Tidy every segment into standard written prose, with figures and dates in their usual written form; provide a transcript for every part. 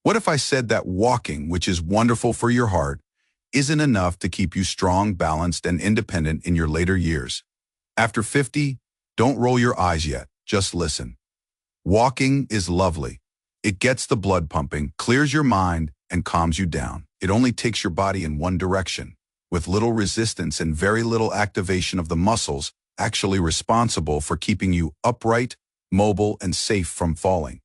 What if I said that walking, which is wonderful for your heart, isn't enough to keep you strong, balanced, and independent in your later years? After 50, don't roll your eyes yet, just listen. Walking is lovely. It gets the blood pumping, clears your mind, and calms you down. It only takes your body in one direction, with little resistance and very little activation of the muscles actually responsible for keeping you upright, mobile, and safe from falling.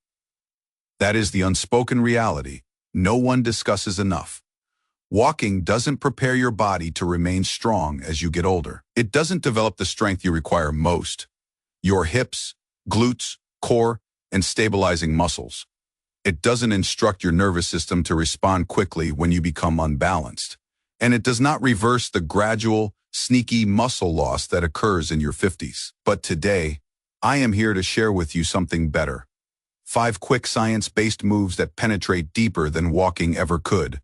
That is the unspoken reality no one discusses enough. Walking doesn't prepare your body to remain strong as you get older. It doesn't develop the strength you require most: your hips, glutes, core, and stabilizing muscles. It doesn't instruct your nervous system to respond quickly when you become unbalanced. And it does not reverse the gradual, sneaky muscle loss that occurs in your 50s. But today, I am here to share with you something better. 5 quick science-based moves that penetrate deeper than walking ever could.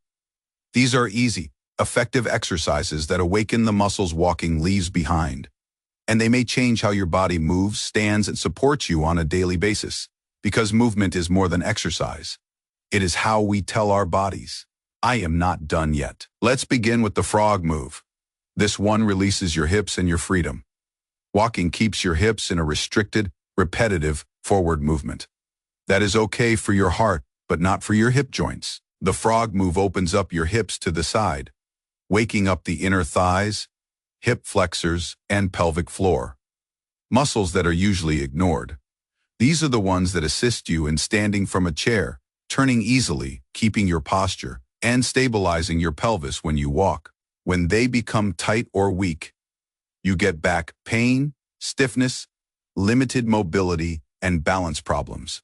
These are easy, effective exercises that awaken the muscles walking leaves behind. And they may change how your body moves, stands, and supports you on a daily basis. Because movement is more than exercise. It is how we tell our bodies, I am not done yet. Let's begin with the frog move. This one releases your hips and your freedom. Walking keeps your hips in a restricted, repetitive, forward movement. That is okay for your heart, but not for your hip joints. The frog move opens up your hips to the side, waking up the inner thighs, hip flexors, and pelvic floor. Muscles that are usually ignored. These are the ones that assist you in standing from a chair, turning easily, keeping your posture, and stabilizing your pelvis when you walk. When they become tight or weak, you get back pain, stiffness, limited mobility, and balance problems.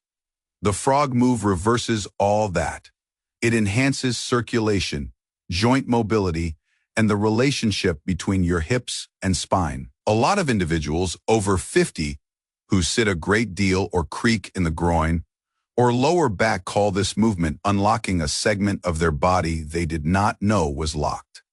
The frog move reverses all that. It enhances circulation, joint mobility, and the relationship between your hips and spine. A lot of individuals over 50 who sit a great deal or creak in the groin or lower back call this movement unlocking a segment of their body they did not know was locked.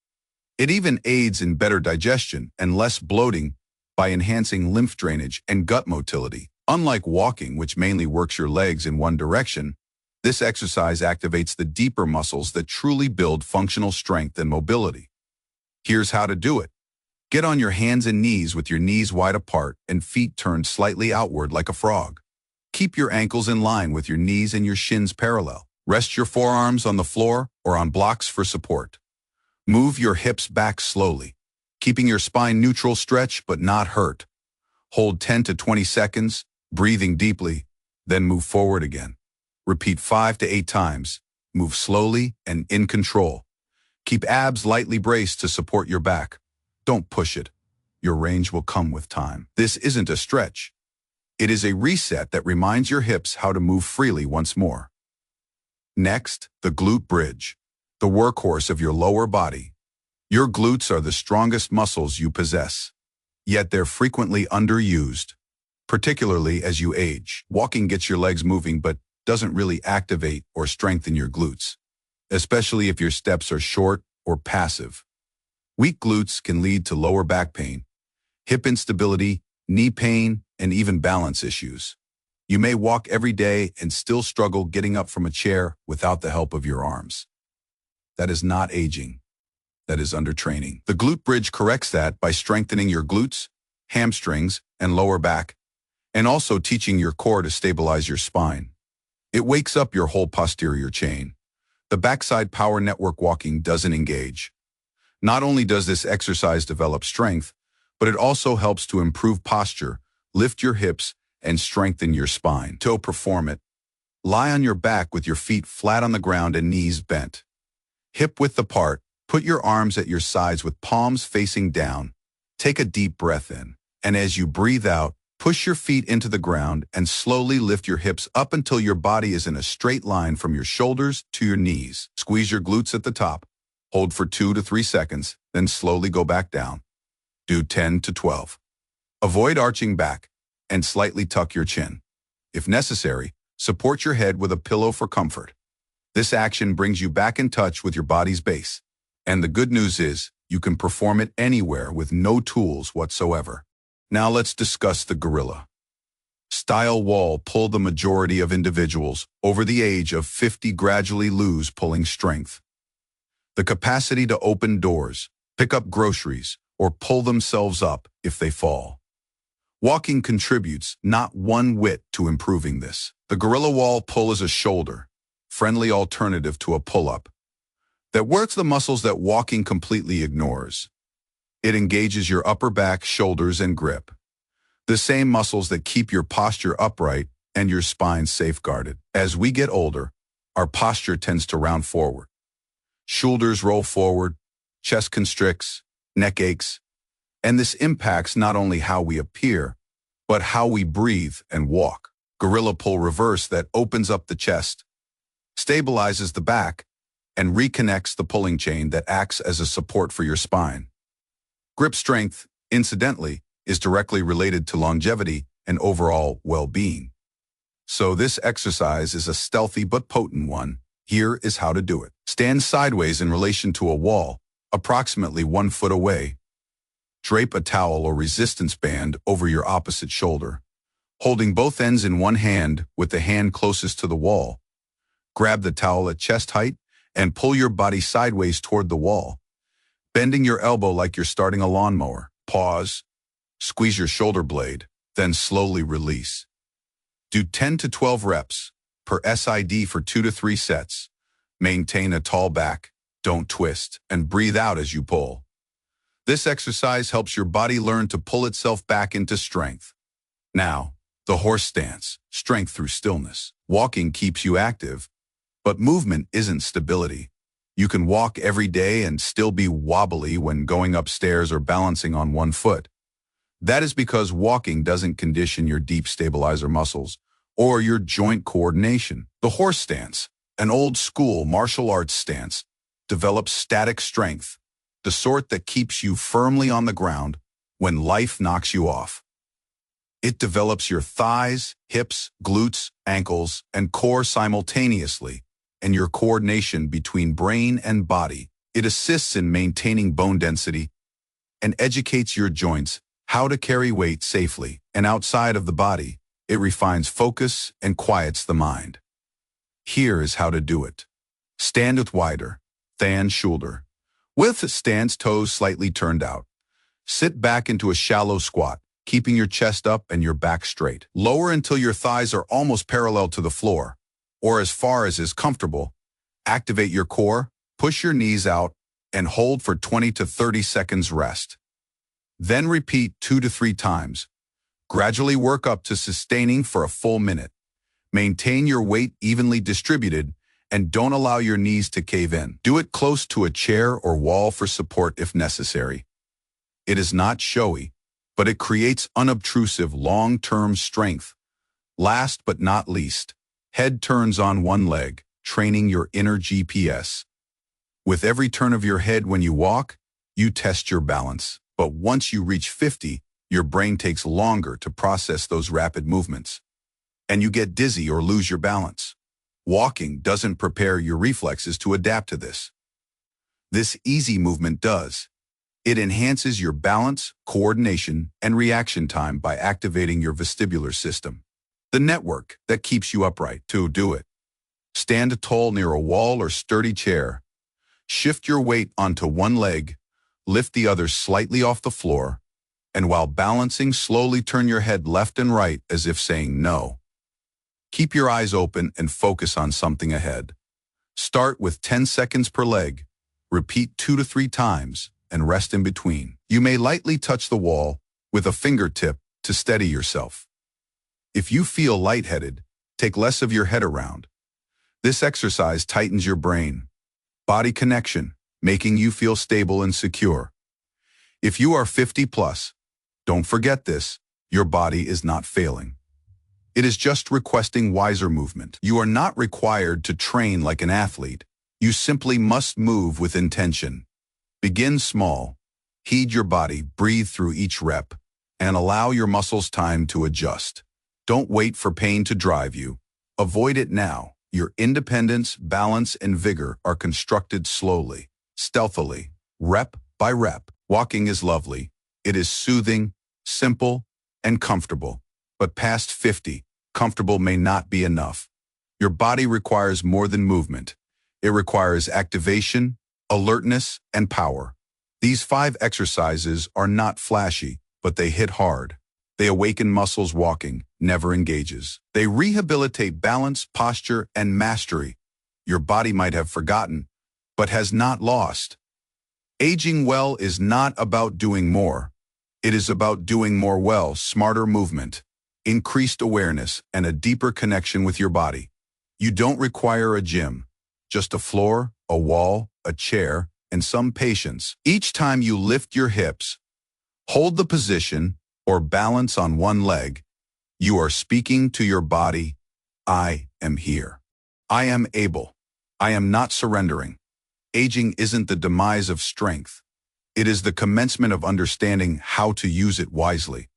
It even aids in better digestion and less bloating by enhancing lymph drainage and gut motility. Unlike walking, which mainly works your legs in one direction, this exercise activates the deeper muscles that truly build functional strength and mobility. Here's how to do it. Get on your hands and knees with your knees wide apart and feet turned slightly outward like a frog. Keep your ankles in line with your knees and your shins parallel. Rest your forearms on the floor or on blocks for support. Move your hips back slowly, keeping your spine neutral, stretch but not hurt. Hold 10 to 20 seconds, breathing deeply, then move forward again. Repeat 5 to 8 times. Move slowly and in control. Keep abs lightly braced to support your back. Don't push it. Your range will come with time. This isn't a stretch. It is a reset that reminds your hips how to move freely once more. Next, the glute bridge, the workhorse of your lower body. Your glutes are the strongest muscles you possess, yet they're frequently underused, particularly as you age. Walking gets your legs moving but doesn't really activate or strengthen your glutes, especially if your steps are short or passive. Weak glutes can lead to lower back pain, hip instability, knee pain, and even balance issues. You may walk every day and still struggle getting up from a chair without the help of your arms. That is not aging. That is undertraining. The glute bridge corrects that by strengthening your glutes, hamstrings, and lower back, and also teaching your core to stabilize your spine. It wakes up your whole posterior chain. The backside power network walking doesn't engage. Not only does this exercise develop strength, but it also helps to improve posture, lift your hips, and strengthen your spine. To perform it, lie on your back with your feet flat on the ground and knees bent. Hip width apart, put your arms at your sides with palms facing down. Take a deep breath in, and as you breathe out, push your feet into the ground and slowly lift your hips up until your body is in a straight line from your shoulders to your knees. Squeeze your glutes at the top. Hold for 2 to 3 seconds, then slowly go back down. Do 10 to 12. Avoid arching back and slightly tuck your chin. If necessary, support your head with a pillow for comfort. This action brings you back in touch with your body's base. And the good news is, you can perform it anywhere with no tools whatsoever. Now let's discuss the gorilla. Style wall pull. The majority of individuals over the age of 50 gradually lose pulling strength. The capacity to open doors, pick up groceries, or pull themselves up if they fall. Walking contributes not one whit to improving this. The gorilla wall pull is a shoulder-friendly alternative to a pull-up that works the muscles that walking completely ignores. It engages your upper back, shoulders, and grip, the same muscles that keep your posture upright and your spine safeguarded. As we get older, our posture tends to round forward. Shoulders roll forward, chest constricts, neck aches, and this impacts not only how we appear, but how we breathe and walk. Gorilla pull reverse that opens up the chest, stabilizes the back, and reconnects the pulling chain that acts as a support for your spine. Grip strength, incidentally, is directly related to longevity and overall well-being. So this exercise is a stealthy but potent one. Here is how to do it. Stand sideways in relation to a wall, approximately 1 foot away. Drape a towel or resistance band over your opposite shoulder, holding both ends in one hand with the hand closest to the wall. Grab the towel at chest height and pull your body sideways toward the wall, bending your elbow like you're starting a lawnmower. Pause, squeeze your shoulder blade, then slowly release. Do 10 to 12 reps per SID for 2 to 3 sets. Maintain a tall back, don't twist, and breathe out as you pull. This exercise helps your body learn to pull itself back into strength. Now, the horse stance, strength through stillness. Walking keeps you active, but movement isn't stability. You can walk every day and still be wobbly when going upstairs or balancing on one foot. That is because walking doesn't condition your deep stabilizer muscles or your joint coordination. The horse stance, an old-school martial arts stance, develops static strength, the sort that keeps you firmly on the ground when life knocks you off. It develops your thighs, hips, glutes, ankles, and core simultaneously, and your coordination between brain and body. It assists in maintaining bone density and educates your joints how to carry weight safely. And outside of the body, it refines focus and quiets the mind. Here is how to do it. Stand with wider, than shoulder. With stance, toes slightly turned out. Sit back into a shallow squat, keeping your chest up and your back straight. Lower until your thighs are almost parallel to the floor, or as far as is comfortable. Activate your core, push your knees out, and hold for 20 to 30 seconds rest. Then repeat 2 to 3 times. Gradually work up to sustaining for a full minute. Maintain your weight evenly distributed and don't allow your knees to cave in. Do it close to a chair or wall for support if necessary. It is not showy, but it creates unobtrusive long-term strength. Last but not least, head turns on one leg, training your inner GPS. With every turn of your head when you walk, you test your balance. But once you reach 50, your brain takes longer to process those rapid movements, and you get dizzy or lose your balance. Walking doesn't prepare your reflexes to adapt to this. This easy movement does. It enhances your balance, coordination, and reaction time by activating your vestibular system, the network that keeps you upright. To do it, stand tall near a wall or sturdy chair. Shift your weight onto one leg, lift the other slightly off the floor, and while balancing, slowly turn your head left and right as if saying no. Keep your eyes open and focus on something ahead. Start with 10 seconds per leg. Repeat 2 to 3 times and rest in between. You may lightly touch the wall with a fingertip to steady yourself. If you feel lightheaded, take less of your head around. This exercise tightens your brain-body connection, making you feel stable and secure. If you are 50 plus, don't forget this, your body is not failing. It is just requesting wiser movement. You are not required to train like an athlete. You simply must move with intention. Begin small, heed your body, breathe through each rep, and allow your muscles time to adjust. Don't wait for pain to drive you. Avoid it now. Your independence, balance, and vigor are constructed slowly, stealthily, rep by rep. Walking is lovely. It is soothing, simple, and comfortable. But past 50, comfortable may not be enough. Your body requires more than movement. It requires activation, alertness, and power. These 5 exercises are not flashy, but they hit hard. They awaken muscles walking, never engages. They rehabilitate balance, posture, and mastery. Your body might have forgotten, but has not lost. Aging well is not about doing more. It is about doing more well, smarter movement, increased awareness, and a deeper connection with your body. You don't require a gym, just a floor, a wall, a chair, and some patience. Each time you lift your hips, hold the position, or balance on one leg, you are speaking to your body, I am here. I am able. I am not surrendering. Aging isn't the demise of strength. It is the commencement of understanding how to use it wisely.